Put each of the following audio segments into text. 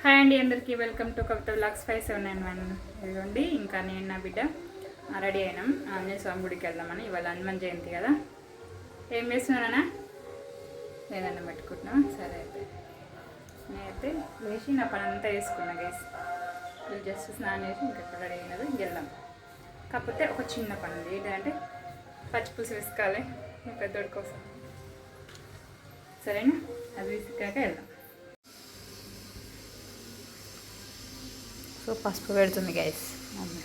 Hi అండి, అందరికీ welcome to Kavitha vlogs 5791. ఇదిగోండి, ఇంకా నేను నా బిడ్డ రెడీ అయినాం. ఆంజనేయ స్వామి గుడికి వెళ్దామని. ఇవాళ హనుమాన్ జయంతి కదా. ఏం చేస్తున్నానా? లేదన్నా పెట్టుకుంటున్నాం. సరే అయితే నేనైతే లేచి నా పని అంతా వేసుకున్నా గైస్. వీళ్ళు జస్ట్ స్నానం చేసి ఇంకెక్కడ రెడీ అయినది ఇంకెళ్దాం. కాకపోతే ఒక చిన్న పని ఉంది. ఏంటంటే పచ్చిపులుసు వేసుకోవాలి మా పెద్దోడి కోసం. సరేనా? అది విసికాక వెళ్దాం. సో పసుపు పెడుతుంది గైస్ మమ్మీ.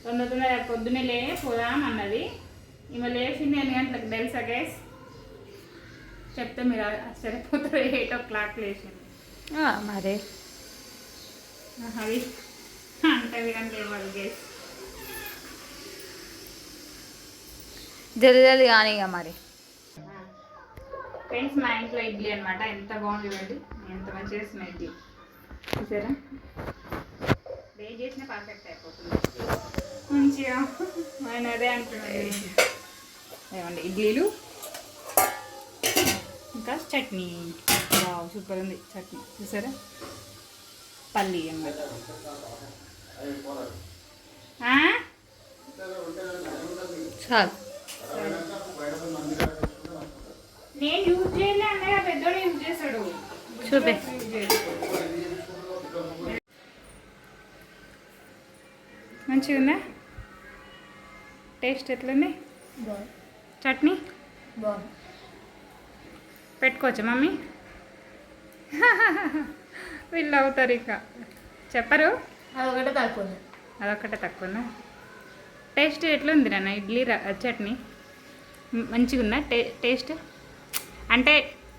తొందర పొద్దున్నే పోదాం అన్నది. ఈమె లేచింది 8 గంటలకు తెలుసా గైస్. చెప్తే మీరు సరిపోతారు. 8 o'clock లేచింది మరి. అది అంటే విధంగా లేవాలి గైస్. జల్ది కానీ ఇక మరి ఫ్రెండ్స్, మా ఇంట్లో ఇడ్లీ అనమాట. ఎంత బాగుంది చూడండి, ఎంత మంచిగా చేసిన ఇడ్లీ చూసారా. ఏ చేసినా పర్ఫెక్ట్ అయిపోతుంది మంచిగా. ఆయన అదే అంటున్నాడు. ఏమండి ఇడ్లీలు ఇంకా చట్నీ. సూపర్ ఉంది చట్నీ చూసారా. పల్లి అన్నమాట. చాలు. నేను యూజ్ చేయలే అన్నయ్య, పెద్దోడు యూజ్ చేశాడు. చూపే. మంచిగా ఉందా? టేస్ట్ ఎట్లుంది? చట్నీ పెట్టుకోవచ్చా మమ్మీ? వీళ్ళు అవుతారు ఇక చెప్పరు. అదొకటే తక్కువ. టేస్ట్ ఎట్లుంది నాన్న ఇడ్లీ చట్నీ? మంచిగా ఉందా టేస్ట్? అంటే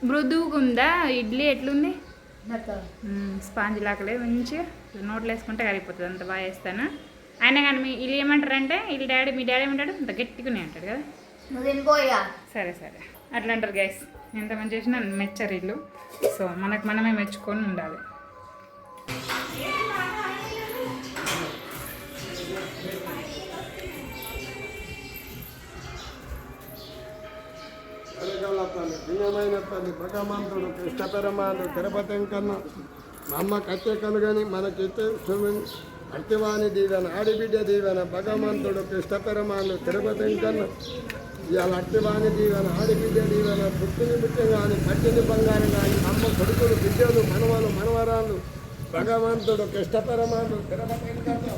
మృదువుగా ఉందా ఇడ్లీ? ఎట్లుంది? స్పాంజ్ లాకలేదు, మంచిగా నోట్లో వేసుకుంటే కరిగిపోతుంది. అంత బాగా వేస్తాను. అయినా కానీ వీళ్ళు ఏమంటారంటే మీ డాడీ ఏమంటాడు, అంత గట్టిగానే అంటాడు కదా. సరే సరే అట్లా అంటారు గైస్. ఎంత మంచి చేసినా మెచ్చరు ఇల్లు. సో మనమే మెచ్చుకొని ఉండాలి. దివ్యమైన తల్లి భగవంతుడు కృష్ణపరమాలు తిరుపతి కన్నా మా అమ్మ కట్టె కలుగని మనకిచ్చే అట్టివాణి దీవెన ఆడిబిడ్డ దీవెన భగవంతుడు కృష్ణపరమాలు తిరుపతి కన్నా ఇవాళ అట్టివాణి దీవెన ఆడిబిడ్డ దీవెన పుట్టిని బిడ్డ కానీ పట్టిని బంగారం కానీ అమ్మ కొడుకులు బిడ్డలు మనవరాలు భగవంతుడు కృష్ణపరమాలు తిరుపతి కన్నా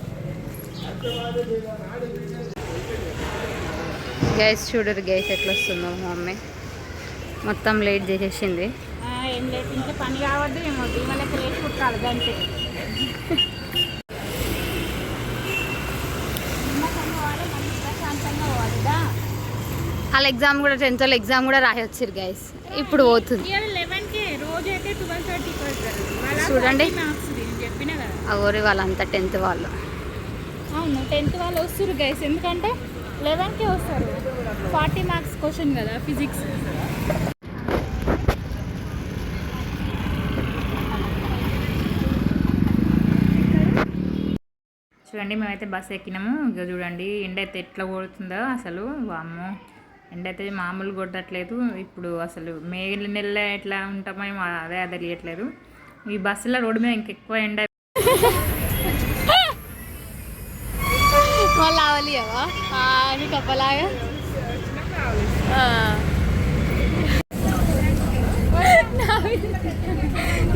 అట్టివాణి దీవెన ఆడిబిడ్డ. గ్యాస్ చూడరు గ్యాస్ ఎట్లా వస్తుందో. మా మమ్మీ మొత్తం లేట్ చేసేసింది. ఏం లేదు, ఇంట్లో పని కావద్దు ఏమవుతుంది. వాళ్ళకి లేట్ కుట్టాలి అంతే. ప్రశాంతంగా పోవాలిదా. వాళ్ళ ఎగ్జామ్ కూడా 10th వాళ్ళ ఎగ్జామ్ కూడా రాసి వచ్చారు గ్యాస్. ఇప్పుడు పోతుంది. 11కే రోజు అయితే 12:30 చూడండి చెప్పిన కదా. అవోరి వాళ్ళంతా 10th వాళ్ళు. అవును 10th వాళ్ళు వస్తారు గైస్. ఎందుకంటే 11కే వస్తారు. 40 మార్క్స్ క్వశ్చన్ కదా ఫిజిక్స్. చూడండి మేమైతే బస్సు ఎక్కినాము. ఇక చూడండి ఎండ అయితే ఎట్లా కొడుతుందో అసలు. వామ్మో, ఎండ అయితే మామూలు కొట్టట్లేదు. ఇప్పుడు అసలు మే నెల ఎట్లా ఉంటామో అదే తెలియట్లేదు. ఈ బస్సులో రోడ్డు మీద ఇంకెక్కువ ఎండ. వాళ్ళు రావాలి అవా కప్పలాగా.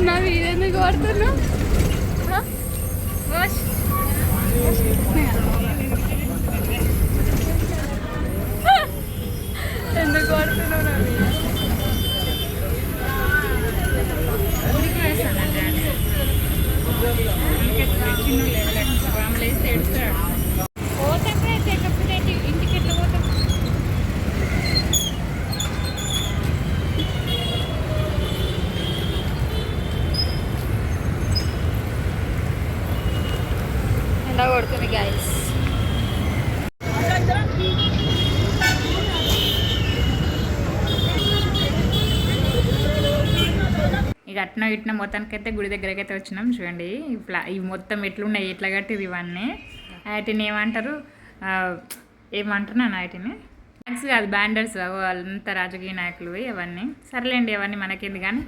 నా వీడెందుకు కొడుతున్నావు? ఎందుకు కొడుతున్నావు నా మీద? ఇంటికి ఎట్లా పోతాం? ఎండ కొడుతుంది గ్యాస్. ఇక అట్న ఇట్న మొత్తానికైతే గుడి దగ్గరకి అయితే వచ్చినాం. చూడండి ఇవి మొత్తం ఎట్లున్నాయి, ఎట్లా కట్టిరు ఇవన్నీ. వాటిని ఏమంటారు, ఏమంటున్నాను వాటిని థ్యాంక్స్ కాదు బ్యాండర్స్ వాళ్ళంతా రాజకీయ నాయకులు అవన్నీ సర్లేండి అవన్నీ మనకేంది కానీ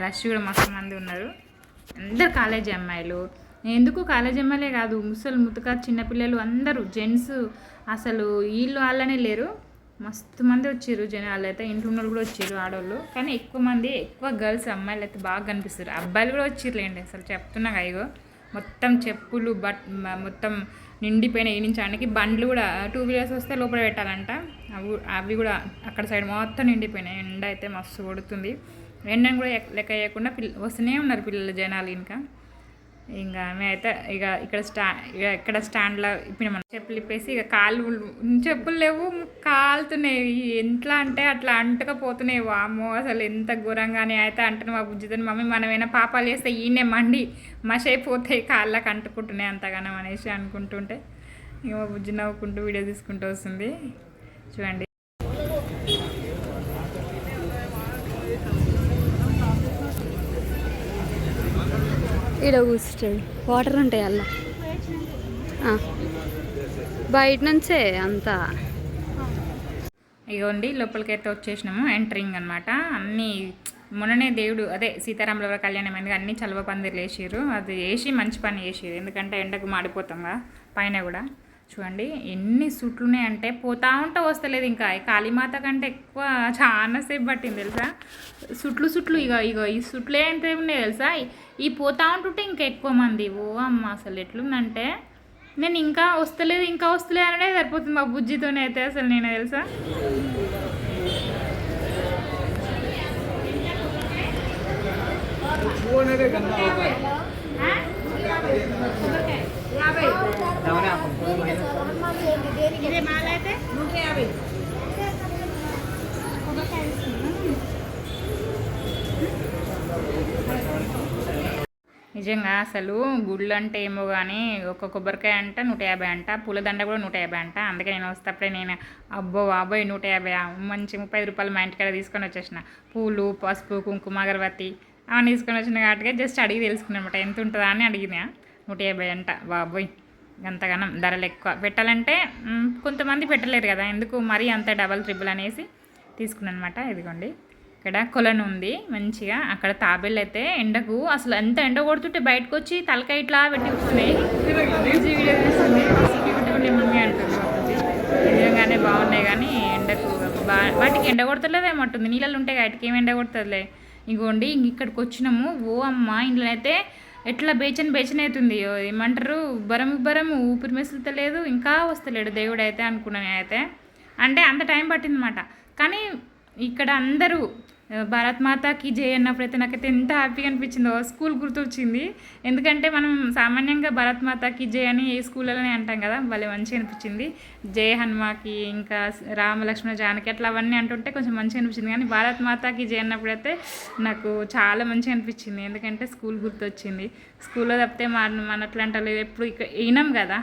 రష్ కూడా మస్తు మంది ఉన్నారు అందరు కాలేజీ అమ్మాయిలు ఎందుకు కాలేజీ అమ్మాయిలే కాదు ముసలు ముతక చిన్నపిల్లలు అందరూ జెంట్స్ అసలు వీళ్ళు వాళ్ళనే లేరు మస్తు మంది వచ్చారు జనాలు అయితే ఇంట్లో ఉన్న కూడా వచ్చారు ఆడవాళ్ళు కానీ ఎక్కువ గర్ల్స్ అమ్మాయిలు అయితే బాగా కనిపిస్తారు అబ్బాయిలు కూడా వచ్చిర్లేండి అసలు చెప్తున్నా ఇగో మొత్తం చెప్పులు మొత్తం నిండిపోయినాయి ఈ నుంచి అన్నికి బండ్లు కూడా 2 వీలర్స్ వస్తే లోపల పెట్టాలంట అవి కూడా అక్కడ సైడ్ మొత్తం నిండిపోయినాయి ఎండ అయితే మస్తు కొడుతుంది ఎండని కూడా లెక్క వేయకుండా వస్తూనే ఉన్నారు పిల్లలు జనాలు ఇంకా మేమైతే ఇక్కడ స్టాండ్లో ఇప్పుడు మనం చెప్పులు ఇప్పేసి ఇక చెప్పులు లేవు కాలుతున్నాయి ఎట్లా అంటే అట్లా అంటకపోతున్నాయి వామ్మో అసలు ఎంత ఘోరంగానే అయితే అంటున్నా మా బుజ్జితో మమ్మీ మనమైనా పాపాలు చేస్తే ఈయనే మండి మషైపోతాయి కాళ్ళకి అంటుకుంటున్నాయి అంతగానో అనేసి అనుకుంటుంటే ఇక మా బుజ్జి నవ్వుకుంటూ వీడియో తీసుకుంటూ వస్తుంది చూడండి ఇక్కడ కూర్చుంటాడు వాటర్ ఉంటాయి అలా బయట నుంచే అంతా ఇగోండి లోపలికైతే వచ్చేసినాము ఎంటరింగ్ అనమాట అన్నీ మొన్ననే దేవుడు అదే సీతారాముల కళ్యాణం అయింది అన్నీ చలవ పందిర్లు వేసారు అది వేసి మంచి పని చేసారు ఎందుకంటే ఎండకు మాడిపోతాం కదా పైన కూడా చూడండి ఎన్ని సుట్లు ఉన్నాయంటే పోతా ఉంటే వస్తలేదు ఇంకా కాళీమాత కంటే ఎక్కువ చాలాసేపు పట్టింది తెలుసా సుట్లు ఇగో ఈ సుట్లే ఎంత ఉన్నాయి తెలుసా ఈ పోతా ఉంటుంటే ఇంకా ఎక్కువ మంది ఓ అమ్మ అసలు ఎట్లుందంటే నేను ఇంకా వస్తలేదు అనే సరిపోతుంది మా బుజ్జితోనే అయితే అసలు నేను తెలుసా నిజంగా అసలు గుళ్ళు అంటే ఏమో కానీ ఒక కొబ్బరికాయ అంట 150 అంట పూలదండ కూడా 150 అంట అందుకే నేను వస్తేప్పుడే నేను అబ్బో 150 మంచి 35 రూపాయలు మా ఇంటికాడ తీసుకొని వచ్చేసిన పూలు పసుపు కుంకుమ అగరబత్తి అవన్నీ తీసుకొని వచ్చిన కాబట్టి జస్ట్ అడిగి తెలుసుకున్నాను అనమాట ఎంత ఉంటుందా అని అడిగినా 150 అంట బాబోయ్ అంతగానం ధరలు ఎక్కువ పెట్టాలంటే కొంతమంది పెట్టలేరు కదా ఎందుకు మరీ అంత డబల్ ట్రిపుల్ అనేసి తీసుకున్నాను అనమాట ఇదిగోండి ఇక్కడ కొలను ఉంది మంచిగా అక్కడ తాబేళ్ళు అయితే ఎండకు అసలు ఎంత ఎండ కొడుతుంటే బయటకు వచ్చి తలకాయ ఇట్లా పెట్టి కూర్చున్నాయి వీడియో తీస్తుంది మమ్మీ అంటుంది నిజంగానే బాగున్నాయి కానీ ఎండకు వాటికి ఎండ కొడతలేదేమంటుంది నీళ్ళలో ఉంటాయి వాటికి ఏమి ఎండ కొడుతుందిలే ఇంకోండి ఇక్కడికి వచ్చినాము ఓ అమ్మ ఇంట్లో అయితే ఎట్లా బేచన్ అవుతుంది ఏమంటారు బరము ఊపిరి మెసులుతలేదు ఇంకా వస్తలేడు దేవుడు అయితే అనుకున్నాను అయితే అంటే అంత టైం పట్టిందన్నమాట కానీ ఇక్కడ అందరూ భారత్ మాతాకి జై అన్నప్పుడైతే నాకైతే ఎంత హ్యాపీగా అనిపించిందో స్కూల్ గుర్తొచ్చింది ఎందుకంటే మనం సామాన్యంగా భారత్ మాతాకి జై అని ఏ స్కూళ్ళలోనే అంటాం కదా భలే మంచిగా అనిపించింది జై హనుమాకి ఇంకా రామ లక్ష్మణ జానకి అట్లా అవన్నీ అంటుంటే కొంచెం మంచిగా అనిపించింది కానీ భారత్ మాతాకి జై అన్నప్పుడైతే నాకు చాలా మంచిగా అనిపించింది ఎందుకంటే స్కూల్ గుర్తొచ్చింది స్కూల్లో తప్పితే మన అట్లాంటి వాళ్ళు ఎప్పుడు ఇక్కడ వినాం కదా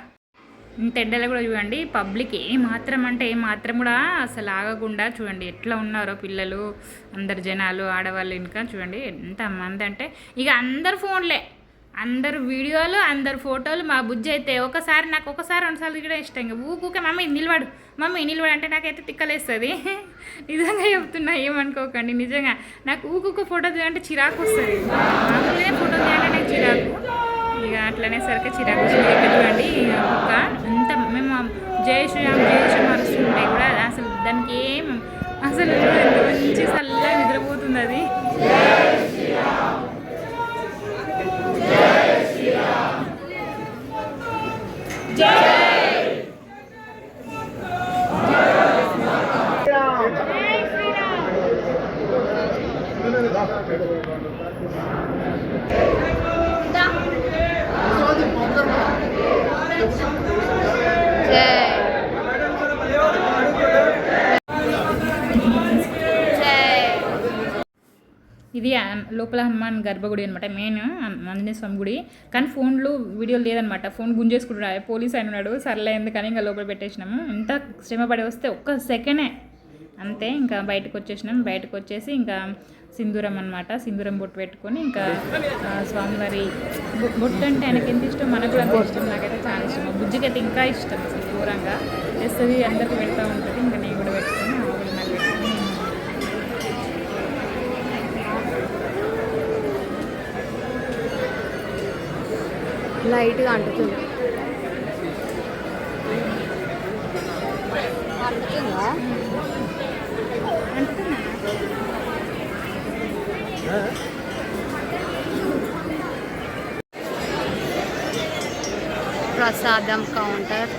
ఇంత ఎండలో కూడా చూడండి పబ్లిక్ ఏమాత్రం కూడా అసలు ఆగకుండా చూడండి ఎట్లా ఉన్నారో పిల్లలు అందరు జనాలు ఆడవాళ్ళు ఇంకా చూడండి ఎంతమంది అంటే ఇక అందరు ఫోన్లే అందరు వీడియోలు అందరు ఫోటోలు మా బుజ్జి అయితే నాకు ఒకసారి 2 సార్లు కూడా ఇష్టం ఇంకా ఊకే మమ్మీ నిలబడు అంటే నాకైతే తిక్కలేస్తుంది నిజంగా చెప్తున్నా ఏమనుకోకండి నిజంగా నాకు ఊకొక ఫోటో తీయాలంటే చిరాకు వస్తుంది మామూలుగా ఫోటో తీయాలంటే చిరాకు ఇక అట్లనే సరికి చిరాకు చూడండి ఒక అంత మేము జై శ్రీరామ్ అరుస్తుంటాయి కూడా అసలు దానికి అసలు మంచి చల్లగా నిద్రపోతుంది అది ఇది లోపల హనుమాన్ గర్భగుడి అనమాట మెయిన్ ఆంజనేయ స్వామి గుడి కానీ ఫోన్లు వీడియోలు లేదనమాట ఫోన్ గుంజేసుకుంటున్నాడు పోలీస్ అయిన ఉన్నాడు సర్లే ఎందుకని ఇంకా లోపల పెట్టేసినాము ఎంత శ్రమ పడి వస్తే ఒక్క సెకండే అంతే ఇంకా బయటకు వచ్చేసి ఇంకా సింధూరం అనమాట సింధూరం బొట్టు పెట్టుకొని ఇంకా స్వామివారి బొట్టు అంటే ఆయనకి ఎంత ఇష్టం మనకు కూడా అంత ఇష్టం నాకైతే చాలా ఇష్టం బుజ్జికి అయితే ఇంకా ఇష్టం అసలు దూరంగా తెస్తుంది అందరికి పెడతా ఉంటుంది. ఇంకా నేను కూడా పెట్టుకొని ఆవులు నాకు పెట్టుకొని లైట్గా అంటుతుంది. అంటుతుందా? అంటున్నా ప్రసాదం కౌంటర్.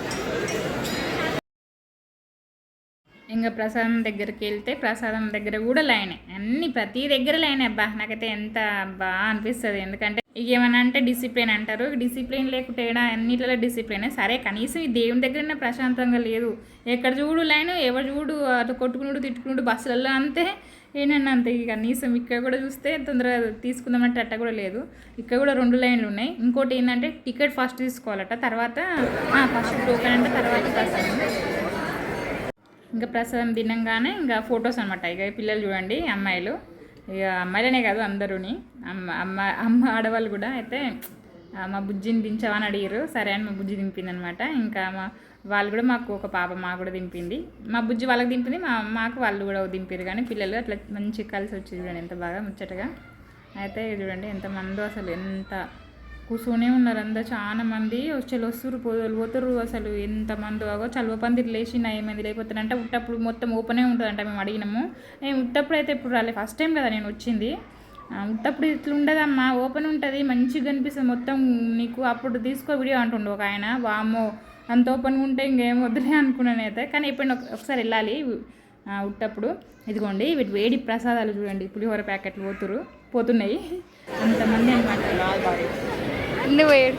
ఇంకా ప్రసాదం దగ్గరికి వెళ్తే ప్రసాదం దగ్గర కూడా లైనే, అన్ని ప్రతి దగ్గర లైనే. అబ్బా నాకైతే ఎంత బాగా అనిపిస్తుంది. ఎందుకంటే ఇక ఏమన్నా అంటే డిసిప్లిన్ అంటారు, డిసిప్లిన్ లేకుంటే అన్నిట్లలో డిసిప్లినే. సరే కనీసం ఈ దేవుని దగ్గరనే ప్రశాంతంగా లేదు. ఎక్కడ చూడు లైన్, ఎవరు చూడు అటు కొట్టుకునుడు తిట్టుకునుడు, బస్సులలో అంతే, ఏంటన్నా అంతే. ఇక కనీసం ఇక్కడ కూడా చూస్తే తొందరగా తీసుకుందామంటే అట్ట కూడా లేదు. ఇక్కడ కూడా 2 లైన్లు ఉన్నాయి. ఇంకోటి ఏంటంటే టికెట్ ఫస్ట్ తీసుకోవాలట, తర్వాత ఫస్ట్ టోకెన్ అంటే తర్వాత ప్రసాదం. ఇంకా ప్రసాదం తినంగానే ఇంకా ఫొటోస్ అనమాట. ఇక పిల్లలు చూడండి, అమ్మాయిలు, ఇక అమ్మాయిలనే కాదు అందరూని, అమ్మ ఆడవాళ్ళు కూడా అయితే మా బుజ్జిని దించావా అని అడిగారు. సరే అని మా బుజ్జి దింపింది అనమాట. ఇంకా వాళ్ళు కూడా మాకు ఒక పాప మాకు కూడా దింపింది. మా బుజ్జి వాళ్ళకి దింపింది, మాకు వాళ్ళు కూడా దింపారు. కానీ పిల్లలు అట్లా మంచిగా కలిసి వచ్చి చూడండి ఎంత బాగా ముచ్చటగా. అయితే చూడండి ఎంతమందో, అసలు ఎంత కూర్చొనే ఉన్నారు అందరు, చాలా మంది వస్తారు పోతారు. అసలు ఎంతమంది చలువ పందిరి లేచి 9 మంది లేకపోతారంటే ఉట్టప్పుడు మొత్తం ఓపెనే ఉంటుందంట. మేము అడిగినాము, ఉట్టప్పుడు అయితే ఇప్పుడు రాలే, ఫస్ట్ టైం కదా నేను వచ్చింది. ఉట్టప్పుడు ఇట్లా ఉండదమ్మా, ఓపెన్ ఉంటుంది, మంచిగా కనిపిస్తుంది మొత్తం నీకు, అప్పుడు తీసుకో వీడియో అంటుండు ఒక ఆయన. వామ్మో అంత ఓపెన్గా ఉంటే ఇంకేం వద్దులే అనుకున్నాను అయితే. కానీ ఎప్పుడైనా ఒకసారి వెళ్ళాలి ఉట్టప్పుడు. ఇదిగోండి వీటి వేడి ప్రసాదాలు చూడండి, పులిహోర ప్యాకెట్లు పోతున్నాయి అంతమంది అనమాట. నువ్వు వేడు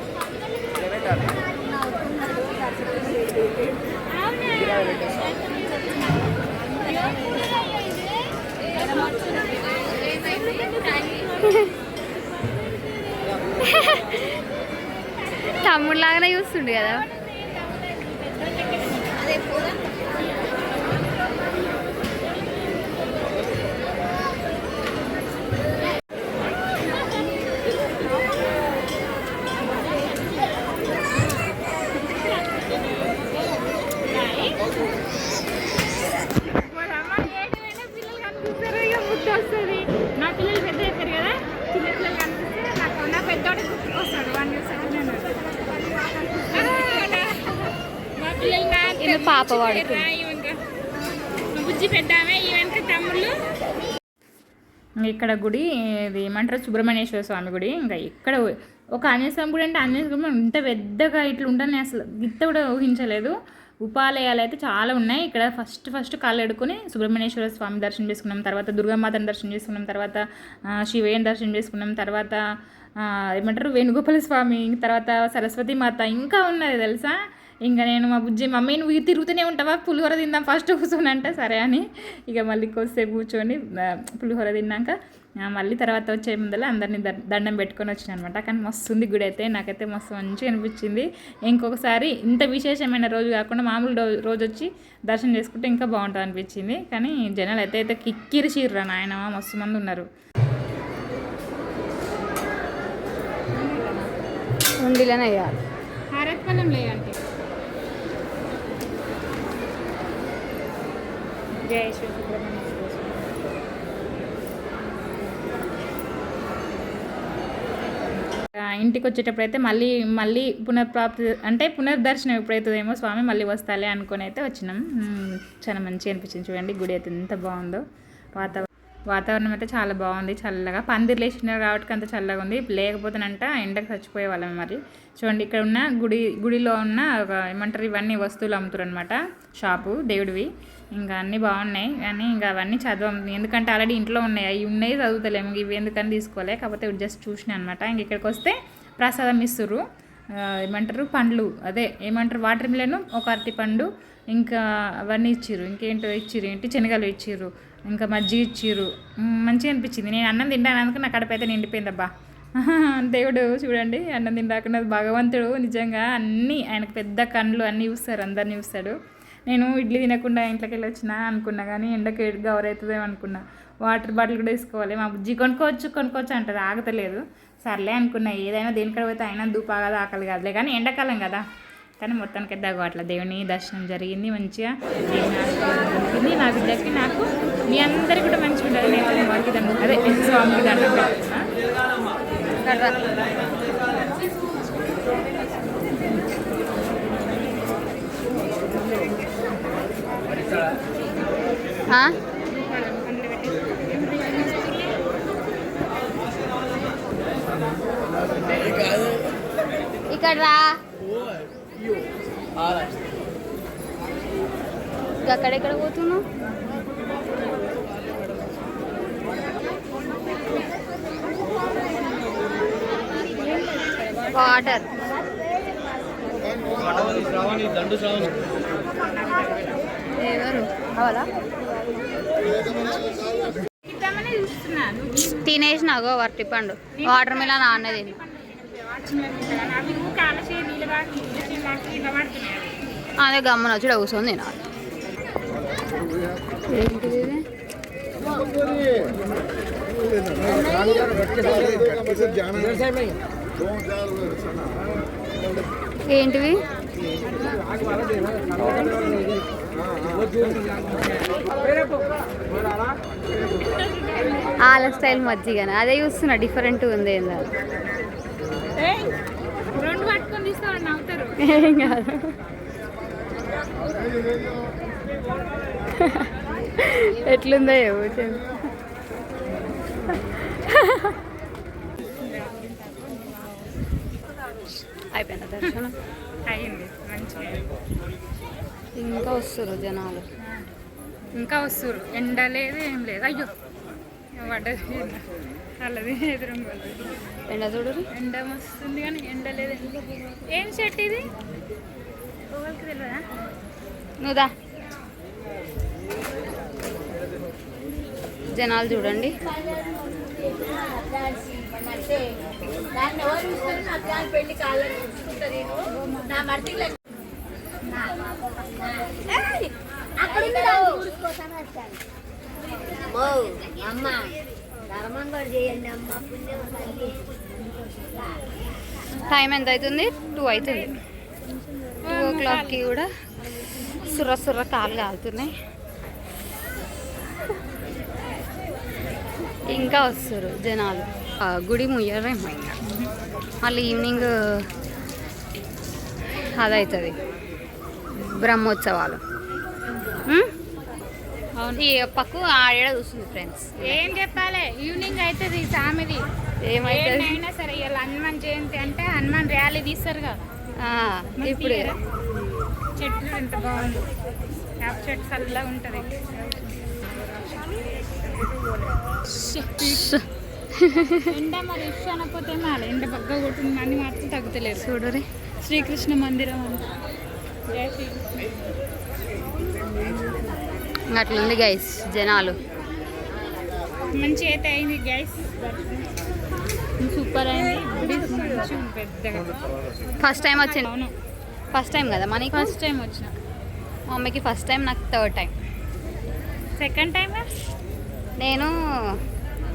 తమ్ముడులాగానే చూస్తుండు కదా. వస్తుంది నా పిల్లలు పెద్ద అవుతారు కదా, చిన్న పిల్లలు కనిపిస్తే నా పెద్దోడు గుర్తుకొస్తాడు. 1 year 7 మా పిల్లలు పాప వాడు బుజ్జి పెద్దామే, ఈవెనక తమ్ముళ్ళు. ఇక్కడ గుడి ఇది ఏమంటారు, సుబ్రహ్మణ్యేశ్వర స్వామి గుడి. ఇంకా ఇక్కడ ఒక ఆంజనేయ స్వామి గుడి అంటే ఆంజనేయ స్వామి ఇంత పెద్దగా ఇట్లా ఉంటుందని అసలు గిత్త కూడా ఊహించలేదు. ఉపాలయాలు అయితే చాలా ఉన్నాయి. ఇక్కడ ఫస్ట్ కాళ్ళు ఎడుకొని సుబ్రహ్మణ్యేశ్వర స్వామి దర్శనం చేసుకున్నాం, తర్వాత దుర్గామాతను దర్శనం చేసుకున్నాం, తర్వాత శివయ్యని దర్శనం చేసుకున్నాం, తర్వాత ఏమంటారు వేణుగోపాల స్వామి, తర్వాత సరస్వతి మాత, ఇంకా ఉన్నది తెలుసా. ఇంకా నేను మా బుజ్జి మమ్మీ నువ్వు తిరుగుతూనే ఉంటావా, పులిహోర తిందాం ఫస్ట్ కూర్చొని అంటే సరే అని ఇక మళ్ళీ కొద్దిసేపు కూర్చొని పులిహోర తిన్నాక మళ్ళీ తర్వాత వచ్చే ముందర అందరినీ దండం పెట్టుకొని వచ్చిన అనమాట. కానీ మస్తు ఉంది గుడి అయితే, నాకైతే మస్తు మంచిగా అనిపించింది. ఇంకొకసారి ఇంత విశేషమైన రోజు కాకుండా మామూలు రోజు వచ్చి దర్శనం చేసుకుంటే ఇంకా బాగుంటుంది అనిపించింది. కానీ జనాలు అయితే కిక్కిరిసిర్రా నాయన, మస్తు మంది ఉన్నారు. ఉండిలోనే వేయాలి, హారత్పల్లం లేదంటే జై శ్రీ సుబ్రహ్మణ్యేశ్వర ఇంటికి వచ్చేటప్పుడు అయితే మళ్ళీ పునర్దర్శనం ఎప్పుడైతుందేమో స్వామి మళ్ళీ వస్తాలే అనుకొని అయితే వచ్చినాం. చాలా మంచిగా అనిపించింది చూడండి, గుడి అయితే ఎంత బాగుందో. వాతావరణం అయితే చాలా బాగుంది, చల్లగా. పందిర్లు వేసినారు కాబట్టి అంత చల్లగా ఉంది, లేకపోతేనంట ఎండకు చచ్చిపోయే వాళ్ళం. మరి చూడండి ఇక్కడ ఉన్న గుడిలో ఉన్న ఏమంటారు ఇవన్నీ వస్తువులు అమ్ముతారు అనమాట, షాపు దేవుడివి. ఇంకా అన్నీ బాగున్నాయి కానీ ఇంకా అవన్నీ చదవం, ఎందుకంటే ఆల్రెడీ ఇంట్లో ఉన్నాయి, అవి ఉన్నాయి చదువుతలేము, ఇవి ఎందుకని తీసుకోలే. కాకపోతే జస్ట్ చూసినాయి అనమాట. ఇంక ఇక్కడికి వస్తే ప్రసాదం ఇస్తుర్రు, ఏమంటారు పండ్లు, అదే ఏమంటారు వాటర్ మిలన్, ఒక అరటి పండు, ఇంకా అవన్నీ ఇచ్చిర్రు. ఇంకేంటో ఇచ్చిర్రు, శనగలు ఇచ్చిర్రు, ఇంకా మజ్జిగ ఇచ్చిర్రు. మంచిగా అనిపించింది. నేను అన్నం తింటాను అనుకుని నా కడుపు అయితే నిండిపోయిందబ్బా. దేవుడు చూడండి అన్నం తిండాకున్నది భగవంతుడు నిజంగా అన్నీ, ఆయనకు పెద్ద కళ్ళు అన్నీ చూస్తారు, అందరినీ చూస్తాడు. నేను ఇడ్లీ తినకుండా ఇంట్లోకి వెళ్ళి వచ్చినా అనుకున్నా, కానీ ఎండకి గవర్ అవుతుందేమో అనుకున్నా. వాటర్ బాటిల్ కూడా తీసుకోవాలి, మా బుజ్జి కొనుక్కోవచ్చు అంటది, ఆగతలేదు. సర్లే అనుకున్నా, ఏదైనా దేనికడ పోతే అయినా దూపాగదు ఆకలి కాదులే, కానీ ఎండాకాలం కదా కానీ మొత్తానికి దగ్గు అట్లా దేవుని దర్శనం జరిగింది మంచిగా. దేవుని ఆశీర్వాదం దొరికింది నా బిడ్డకి, నాకు, మీ అందరికి కూడా మంచిగా ఉండాలి. నేను అమ్మవారికి దండం, అదే స్వామికి దండం పెడుతున్నా. ఇక్కడ రా. అక్కడెక్కడ పోతున్నావు? వాటర్ ఎవరు అవలా చూస్తున్నాను. తినేసినాగో వరటి పండు, వాటర్ మిలన్ అన్నది. అదే గమ్మున వచ్చి కూర్చొని తినాలి. ఏంటిది ఇది? ఏంటివి? వాళ్ళ స్టైల్ మజ్జిగనే అదే చూస్తున్నా, డిఫరెంట్ ఉంది. ఏందా రెండు పట్టుకొని తీస్తామని అవుతారు. ఏం కాదు, ఎట్లుందో ఏమో. అయిపోయిందా దర్శనం? అయ్యింది మంచిగా. ఇంకా వస్తారు జనాలు, ఇంకా వస్తారు. ఎండ లేదు ఏం లేదు. అయ్యో పడ్డది అలాది ఎదురుగా ఎండ చూడరు. ఎండ వస్తుంది కానీ ఎండ లేదు. ఏం చెట్టు ఇది? ఎవరికి తెలియదా? నువ్వుదా. జనాలు చూడండి. టైం ఎంత అవుతుంది? 2 అవుతుంది. 2 o'clockకి కూడా సుర్ర కాలు కాలుతున్నాయి. ఇంకా వస్తారు జనాలు. గుడి ముయ్యరేమో ఇంకా. మళ్ళీ ఈవినింగ్ అదవుతుంది బ్రహ్మోత్సవాలు. ఈ పక్కు ఆడ చూస్తుంది ఫ్రెండ్స్. ఏం చెప్పాలి, ఈవినింగ్ అవుతుంది సామిది. ఏమైతుంది అయినా సరే ఇలా హనుమాన్ జయంతి అంటే హనుమాన్ ర్యాలీ తీస్తారుగా. ఇప్పుడు చెట్లు ఎంత బాగుంది, యాప్ చెట్టు చల్లగా ఉంటుంది. ఎండ మరి ఇష్ట అనకపోతే మాల ఎండ బగ్గ కొట్టింది, మంది మాత్రం తగ్గుతలేదు. చూడరే శ్రీకృష్ణ మందిరం అంట. అట్లుంది గైస్ జనాలు. మంచి అయితే అయింది గైస్, సూపర్ అయింది. గుడి మంచిగా పెద్దగా. ఫస్ట్ టైం వచ్చింది. అవును ఫస్ట్ టైం కదా మనకి. ఫస్ట్ టైం వచ్చిన. మా మమ్మీకి ఫస్ట్ టైం, నాకు 3rd టైం. సెకండ్ టైం నేను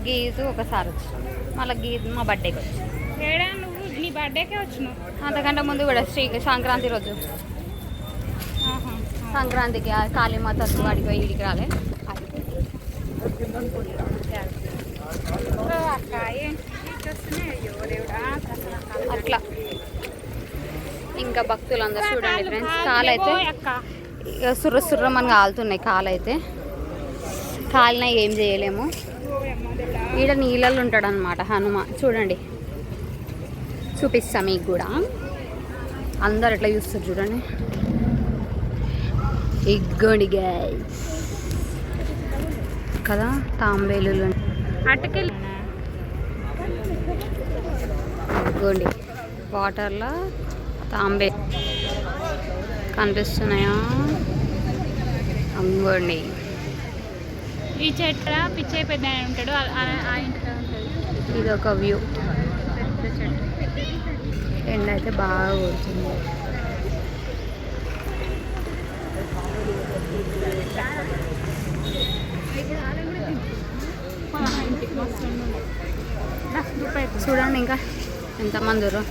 గీజు ఒకసారి వచ్చి, మళ్ళీ గీజు మా బర్త్డేకి వచ్చి. ఏడా నువ్వు నీ బర్త్డేకే వచ్చినావు? అంతకంటే ముందు కూడా సంక్రాంతి రోజు, సంక్రాంతికి కాళీమాత వాడికి పోయి ఇడికి రాలే. అట్లా ఇంకా భక్తులందరూ చూడండి ఫ్రెండ్స్. కాలైతే సుర్రమని కాలుతున్నాయి. కాలైతే కాలిన ఏం చేయలేము. ఈడ నీళ్ళల్లో ఉంటాడు అనమాట హనుమ. చూడండి, చూపిస్తా మీకు కూడా. అందరు ఎట్లా చూస్తారు చూడండి. ఇగ్గోండి గైస్ కదా, తాంబేలు అటుకెళ్ళి ఇగ్గోండి వాటర్లో తాంబే కనిపిస్తున్నాయా? అమ్మోండి. ఈ చెట్ల పిచ్చే పెద్ద ఆయన ఉంటాడు, ఆ ఇంటికి ఉంటుంది. ఇది ఒక వ్యూ. పెద్ద చెట్టు. ఎండ అయితే బాగా కొడుతుంది. చూడండి ఇంకా ఎంతమంది ఉన్నారు.